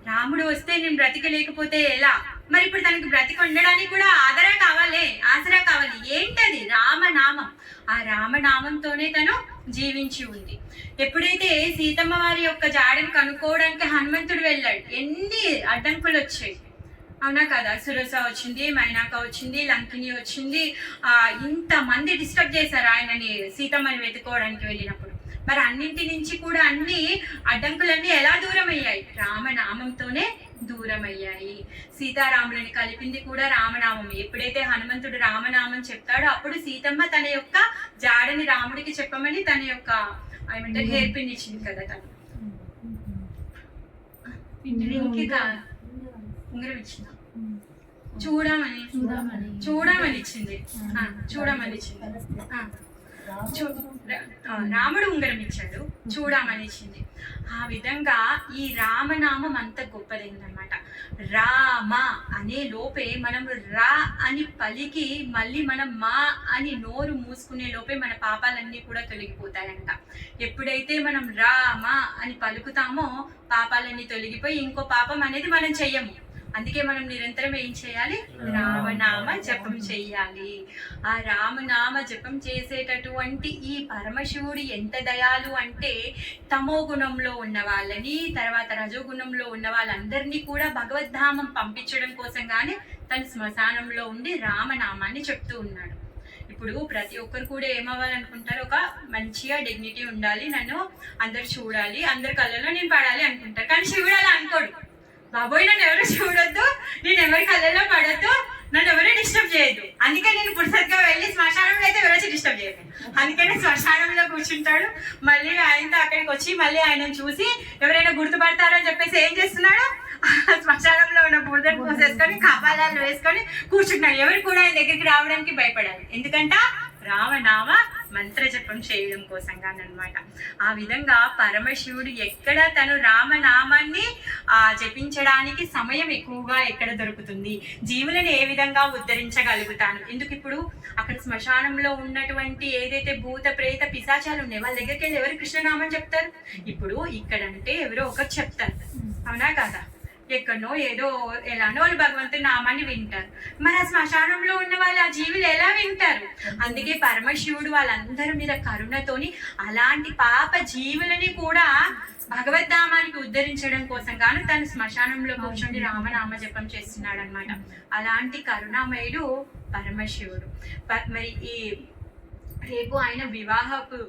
రాముడు వస్తే నేను బ్రతికలేకపోతే ఎలా, మరి ఇప్పుడు తనకి బ్రతికి ఉండడానికి కూడా ఆసరా కావాలి. ఏంటది, రామనామం. ఆ రామనామంతోనే తను జీవించి ఉంది. ఎప్పుడైతే సీతమ్మ వారి యొక్క జాడను కనుక్కోవడానికి హనుమంతుడు వెళ్ళాడు, ఎన్ని అడ్డంకులు వచ్చాయి, అవునా కదా. సురస వచ్చింది, మైనాక వచ్చింది, లంకిని వచ్చింది, ఇంతమంది డిస్టర్బ్ చేశారు ఆయనని, సీతమ్మని వెతుకోవడానికి వెళ్ళినప్పుడు. మరి అన్నింటి నుంచి కూడా అన్ని అడ్డంకులన్నీ ఎలా దూరం అయ్యాయి, రామనామంతోనే దూరం అయ్యాయి. సీతారాములని కలిపింది కూడా రామనామం. ఎప్పుడైతే హనుమంతుడు రామనామం చెప్తాడో అప్పుడు సీతమ్మ తన యొక్క జాడని రాముడికి చెప్పమని తన యొక్క ఏమంటారు హెయిర్ పిన్ ఇచ్చింది కదా, తను ఉంగరం ఇచ్చింది, చూడమని ఇచ్చింది. రాముడు ఉంగరం ఇచ్చాడు, చూడమని ఇచ్చింది. ఆ విధంగా ఈ రామనామం అంత గొప్పదైందనమాట. రామ అనే లోపే మనం రా అని పలికి మళ్ళీ మనం మా అని నోరు మూసుకునే లోపే మన పాపాలన్నీ కూడా తొలగిపోతాయంట. ఎప్పుడైతే మనం రామ అని పలుకుతామో పాపాలన్నీ తొలగిపోయి ఇంకో పాపం అనేది మనం చెయ్యము. అందుకే మనం నిరంతరం ఏం చేయాలి, రామనామ జపం చెయ్యాలి. ఆ రామనామ జపం చేసేటటువంటి ఈ పరమశివుడు ఎంత దయాలు అంటే తమో గుణంలో ఉన్న వాళ్ళని, తర్వాత రజోగుణంలో ఉన్న వాళ్ళందరినీ కూడా భగవద్ధామం పంపించడం కోసం గానే తన శ్మశానంలో ఉండి రామనామాన్ని చెప్తూ ఉన్నాడు. ఇప్పుడు ప్రతి ఒక్కరు కూడా ఏమవ్వాలనుకుంటారు, ఒక మంచిగా డిగ్నిటీ ఉండాలి, నన్ను అందరు చూడాలి, అందరి కళ్ళలో నేను పడాలి అనుకుంటారు. కానీ శివుడు అలా అనుకోడు. బాబోయ్ నన్ను ఎవరు చూడొద్దు, నేను ఎవరి కళ్ళలో పడొద్దు, నన్ను ఎవరు డిస్టర్బ్ చేయొద్దు. అందుకని నేను పురుషత్గా వెళ్ళి శ్మశానంలో అయితే ఎవరైతే డిస్టర్బ్ చేయలేదు. అందుకని శ్మశానంలో కూర్చుంటాడు. మళ్ళీ ఆయనతో అక్కడికి వచ్చి మళ్ళీ ఆయనను చూసి ఎవరైనా గుర్తుపడతారో అని చెప్పేసి ఏం చేస్తున్నాడు, శ్మశానంలో ఉన్న బురదను పోసేసుకొని కపాలాలు వేసుకొని కూర్చుంటున్నాడు. ఎవరు కూడా ఆయన దగ్గరికి రావడానికి భయపడాలి. ఎందుకంట రామనామ మంత్ర జపం చేయడం కోసంగానమాట. ఆ విధంగా పరమశివుడు ఎక్కడ తను రామనామాన్ని జపించడానికి సమయం ఎక్కువగా ఎక్కడ దొరుకుతుంది, జీవులను ఏ విధంగా ఉద్ధరించగలుగుతాను. ఎందుకు ఇప్పుడు అక్కడ శ్మశానంలో ఉన్నటువంటి ఏదైతే భూత ప్రేత పిశాచాలు ఉన్నాయి వాళ్ళ దగ్గరికి వెళ్ళి ఎవరు కృష్ణనామం చెప్తారు? ఇప్పుడు ఇక్కడంటే ఎవరో ఒకరు చెప్తారు, అవునా కదా? ఎక్కడనో ఏదో ఎలానో వాళ్ళు భగవంతుని నామాన్ని వింటారు. మరి ఆ శ్మశానంలో ఉన్న వాళ్ళు ఆ జీవులు ఎలా వింటారు? అందుకే పరమశివుడు వాళ్ళందరి మీద కరుణతోని అలాంటి పాప జీవులని కూడా భగవద్ధామానికి ఉద్ధరించడం కోసం గాను తను శ్మశానంలో కూర్చొని రామనామ జపం చేస్తున్నాడు అనమాట. అలాంటి కరుణామయుడు పరమశివుడు. మరి ఈ రేపు ఆయన వివాహపు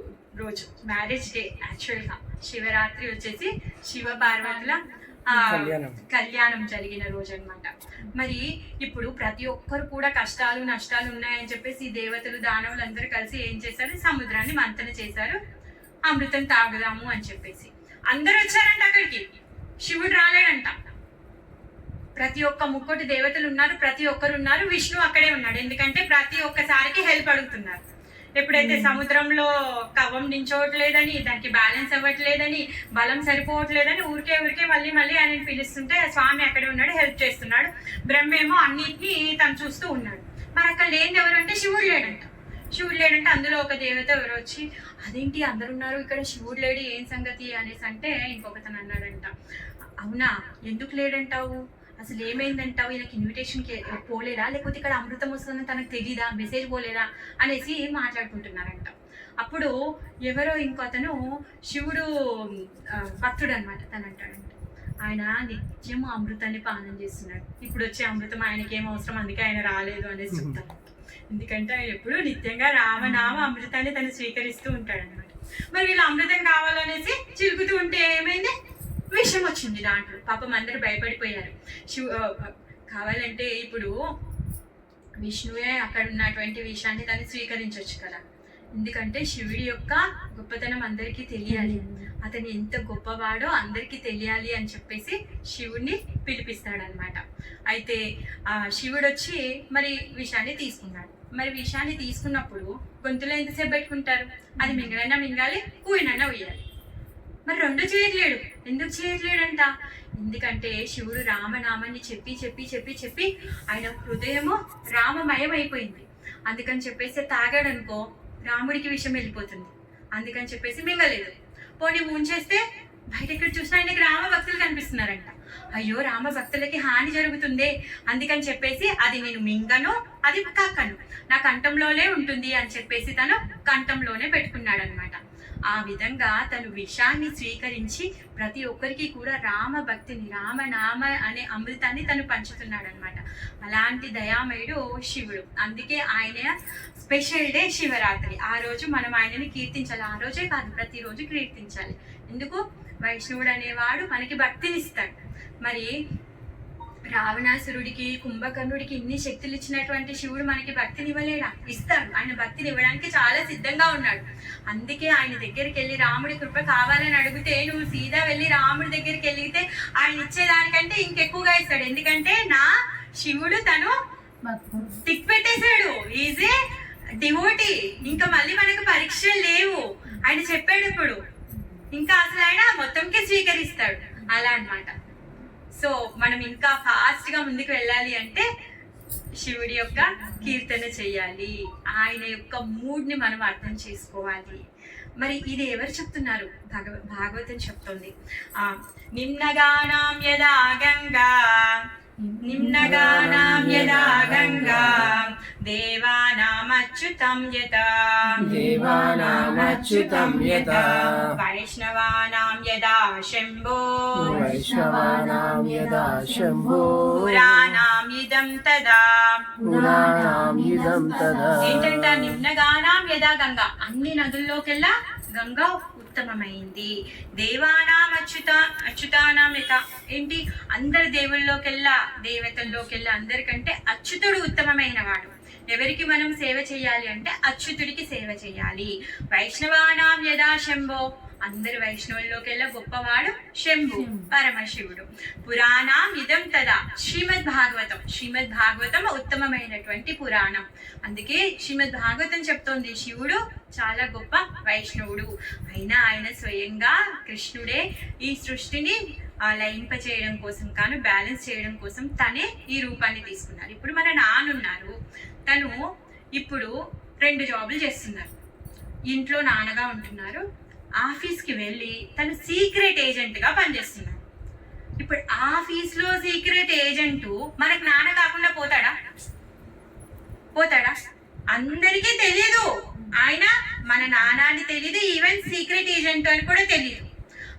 రోజు, మ్యారేజ్ డే. యాక్చువల్గా శివరాత్రి వచ్చేసి శివ పార్వతుల కళ్యాణం జరిగిన రోజు అన్నమాట. మరి ఇప్పుడు ప్రతి ఒక్కరు కూడా కష్టాలు నష్టాలు ఉన్నాయని చెప్పేసి దేవతలు దానవులు అందరూ కలిసి ఏం చేశారు, సముద్రాన్ని మంతన చేశారు, అమృతం తాగుదాము అని చెప్పేసి. అందరు వచ్చారంట అక్కడికి, శివుడు రాలేడంట. ప్రతి ఒక్క ముక్కోటి దేవతలు ఉన్నారు, ప్రతి ఒక్కరు ఉన్నారు, విష్ణు అక్కడే ఉన్నాడు. ఎందుకంటే ప్రతి ఒక్కసారికి హెల్ప్ అడుగుతున్నారు. ఎప్పుడైతే సముద్రంలో కవ్వం నించోవట్లేదని, దానికి బ్యాలెన్స్ అవ్వట్లేదని, బలం సరిపోవట్లేదని ఊరికే మళ్ళీ ఆయన పిలుస్తుంటే స్వామి అక్కడే ఉన్నాడు, హెల్ప్ చేస్తున్నాడు. బ్రహ్మేమో అన్నిటినీ తను చూస్తూ ఉన్నాడు. మరి అక్కడ లేని ఎవరంటే శివుడు లేడంటే అందులో ఒక దేవత ఎవరు వచ్చి, అదేంటి అందరున్నారు ఇక్కడ శివుడు లేడు, ఏం సంగతి అనేసి అంటే ఇంకొకతను అన్నాడంట, అవునా ఎందుకు లేడంటావు, అసలు ఏమైందంటావు, ఈయనకి ఇన్విటేషన్కి పోలేదా, లేకపోతే ఇక్కడ అమృతం వస్తుందని తనకు తెలీదా, మెసేజ్ పోలేదా అనేసి మాట్లాడుకుంటున్నారంట. అప్పుడు ఎవరో ఇంకో అతను శివుడు భక్తుడు అనమాట, తను అంటాడంట, ఆయన నిత్యము అమృతాన్ని పానం చేస్తున్నాడు, ఇప్పుడు వచ్చే అమృతం ఆయనకి ఏం అవసరం, అందుకే ఆయన రాలేదు అనేసి చెప్తారు. ఎందుకంటే ఆయన ఎప్పుడు నిత్యంగా రామనామ అమృతాన్ని తను స్వీకరిస్తూ ఉంటాడనమాట. మరి వీళ్ళు అమృతం కావాలనేసి చిలుకుతూ ఉంటే ఏమైంది, విషయం వచ్చింది దాంట్లో. పాపం అందరూ భయపడిపోయారు. కావాలంటే ఇప్పుడు విష్ణువే అక్కడ ఉన్నటువంటి విషయాన్ని దాన్ని స్వీకరించవచ్చు కదా, ఎందుకంటే శివుడి యొక్క గొప్పతనం అందరికీ తెలియాలి, అతను ఎంత గొప్పవాడో అందరికీ తెలియాలి అని చెప్పేసి శివుడిని పిలిపిస్తాడనమాట. అయితే శివుడు వచ్చి మరి విషయాన్ని తీసుకున్నాడు. మరి విషయాన్ని తీసుకున్నప్పుడు గొంతులో ఎంతసేపు పెట్టుకుంటారు, అది మింగలైనా మింగాలి, కూయినైనా ఉయ్యాలి. మరి రెండు చేయట్లేడు. ఎందుకు చేయట్లేడంట, ఎందుకంటే శివుడు రామనామాన్ని చెప్పి ఆయన హృదయము రామమయం అయిపోయింది. అందుకని చెప్పేసి తాగాడనుకో రాముడికి విషయం వెళ్ళిపోతుంది, అందుకని చెప్పేసి మింగలేదు. పోనీ ఉంచేస్తే బయట ఎక్కడ చూసినా ఆయనకి రామ భక్తులు కనిపిస్తున్నారంట. అయ్యో రామ భక్తులకి హాని జరుగుతుంది, అందుకని చెప్పేసి అది నేను మింగను, అది కక్కను, నా కంఠంలోనే ఉంటుంది అని చెప్పేసి తను కంఠంలోనే పెట్టుకున్నాడు అనమాట. ఆ విధంగా తను విషాన్ని స్వీకరించి ప్రతి ఒక్కరికి కూడా రామ భక్తిని, రామనామ అనే అమృతాన్ని తను పంచుతున్నాడు అనమాట. అలాంటి దయామయుడు శివుడు. అందుకే ఆయన స్పెషల్ డే శివరాత్రి. ఆ రోజు మనం ఆయనని కీర్తించాలి. ఆ రోజే కాదు, ప్రతిరోజు కీర్తించాలి. ఎందుకు, వైష్ణవుడు అనేవాడు మనకి భక్తిని ఇస్తాడు. మరి రావణాసురుడికి, కుంభకర్ణుడికి ఇన్ని శక్తులు ఇచ్చినటువంటి శివుడు మనకి భక్తిని ఇవ్వలేడా? ఇస్తాడు. ఆయన భక్తిని ఇవ్వడానికి చాలా సిద్ధంగా ఉన్నాడు. అందుకే ఆయన దగ్గరికి వెళ్ళి రాముడి కృప కావాలని అడిగితే నువ్వు సీదా వెళ్ళి రాముడి దగ్గరికి వెళ్తే ఆయన ఇచ్చేదానికంటే ఇంకెక్కువగా ఇస్తాడు. ఎందుకంటే నా శివుడు తను టిక్ పెట్టేశాడు, ఈజ్ ఏ డివోటీ, ఇంకా మళ్ళీ మనకు పరీక్షలు లేవు ఆయన చెప్పాడు. ఇప్పుడు ఇంకా అసలు ఆయన మొత్తంకే స్వీకరిస్తాడు. అలా అన్నమాట. సో మనం ఇంకా ఫాస్ట్ గా ముందుకు వెళ్ళాలి అంటే శివుడి యొక్క కీర్తన చెయ్యాలి, ఆయన యొక్క మూడ్ ని మనం అర్థం చేసుకోవాలి. మరి ఇది ఎవరు చెప్తున్నారు? భాగవతం చెప్తుంది. నిమ్నగానాం యదా గంగా నిమ్నగానాం యదా గంగా దేవానామచ్యుతం యతా వైష్ణవానాం యదా శంభో పురాణాం ఇదం తదా. ఏంటంట? నిమ్నగానాం యదా గంగా, అన్ని నదుల్లోకెల్లా గంగా ఉత్తమమైంది. దేవానాం అచ్యుతానాం యథా, ఏంటి అందరి దేవుల్లోకెల్లా దేవతల్లోకెల్లా అందరికంటే అచ్యుతుడు ఉత్తమమైన వాడు. ఎవరికి మనం సేవ చేయాలి అంటే అచ్యుతుడికి సేవ చేయాలి. వైష్ణవానాం యదా శంభో, అందరి వైష్ణవుల్లోకెల్లా గొప్పవాడు శంభు పరమశివుడు. పురాణం ఇదం తదా, శ్రీమద్ భాగవతం ఉత్తమమైనటువంటి పురాణం. అందుకే శ్రీమద్ భాగవతం చెప్తోంది శివుడు చాలా గొప్ప వైష్ణవుడు. అయినా ఆయన స్వయంగా కృష్ణుడే ఈ సృష్టిని లయింప చేయడం కోసం కాను బ్యాలెన్స్ చేయడం కోసం తనే ఈ రూపాన్ని తీసుకున్నారు. ఇప్పుడు మన నాన్నున్నారు, తను ఇప్పుడు 2 జాబులు చేస్తున్నారు. ఇంట్లో నాన్నగా ఉంటున్నారు, ఆఫీస్కి వెళ్ళి తను సీక్రెట్ ఏజెంట్గా పనిచేస్తున్నారు. ఇప్పుడు ఆఫీస్లో సీక్రెట్ ఏజెంట్ మనకు నాన్న కాకుండా పోతాడా? అందరికీ తెలియదు ఆయన మన నాన్నని తెలియదు, ఈవెన్ సీక్రెట్ ఏజెంట్ అని కూడా తెలియదు.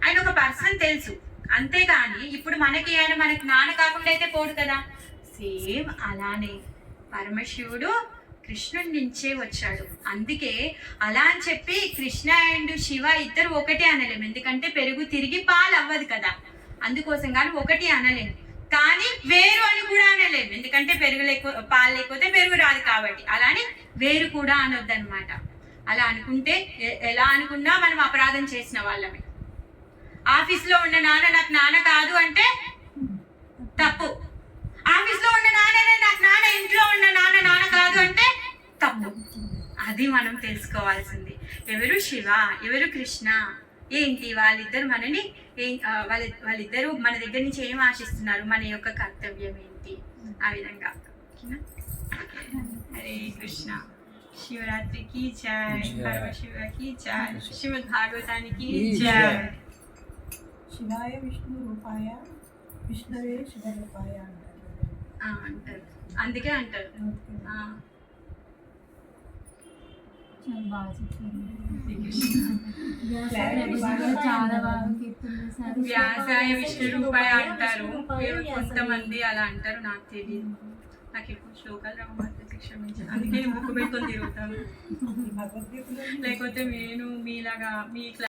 ఆయన ఒక పర్సన్ తెలుసు అంతేగాని ఇప్పుడు మనకు నాన్న కాకుండా అయితే పోడు కదా. సేమ్ అలానే పరమశివుడు కృష్ణుడి నుంచే వచ్చాడు. అందుకే అలా అని చెప్పి కృష్ణ అండ్ శివ ఇద్దరు ఒకటే అనలేము, ఎందుకంటే పెరుగు తిరిగి పాలు అవ్వదు కదా, అందుకోసం కానీ ఒకటి అనలేము. కానీ వేరు అని కూడా అనలేము, ఎందుకంటే పాలు లేకపోతే పెరుగు రాదు కాబట్టి. అలానే వేరు కూడా అనొద్దు అనమాట. అలా అనుకుంటే ఎలా అనుకున్నా మనం అపరాధం చేసిన వాళ్ళమే. ఆఫీస్లో ఉన్న నాన్న నాకు నాన్న కాదు అంటే తప్పు, ఆఫీస్లో ఉన్న నాన్ననే నాకు నాన్న, ఇంట్లో ఉన్న నాన్న కాదు అంటే తప్పు. అది మనం తెలుసుకోవాల్సింది. ఎవరు శివ, ఎవరు కృష్ణ, ఏంటి వాళ్ళిద్దరు మనని వాళ్ళిద్దరూ మన దగ్గర నుంచి ఏం ఆశిస్తున్నారు, మన యొక్క కర్తవ్యం ఏంటి, ఆ విధంగా. హరే కృష్ణ. శివరాత్రికి జై, పరమశివకి జై, శ్రీమద్ భాగవతానికి జై. శివాయ విష్ణు రూపాయ విష్ణువే శివ రూపాయ అంటారు, అందుకే అంటారు. వ్యాసాయ విష్ణు రూపాయ అంటారు కొంతమంది, అలా అంటారు, నాకు తెలియదు. నాకు ఎక్కువ శ్లోకాలు రావు, క్షమించాను. అందుకే నేను బుక్ పెట్టుకొని తిరుగుతాను, లేకపోతే నేను మీలాగా మీ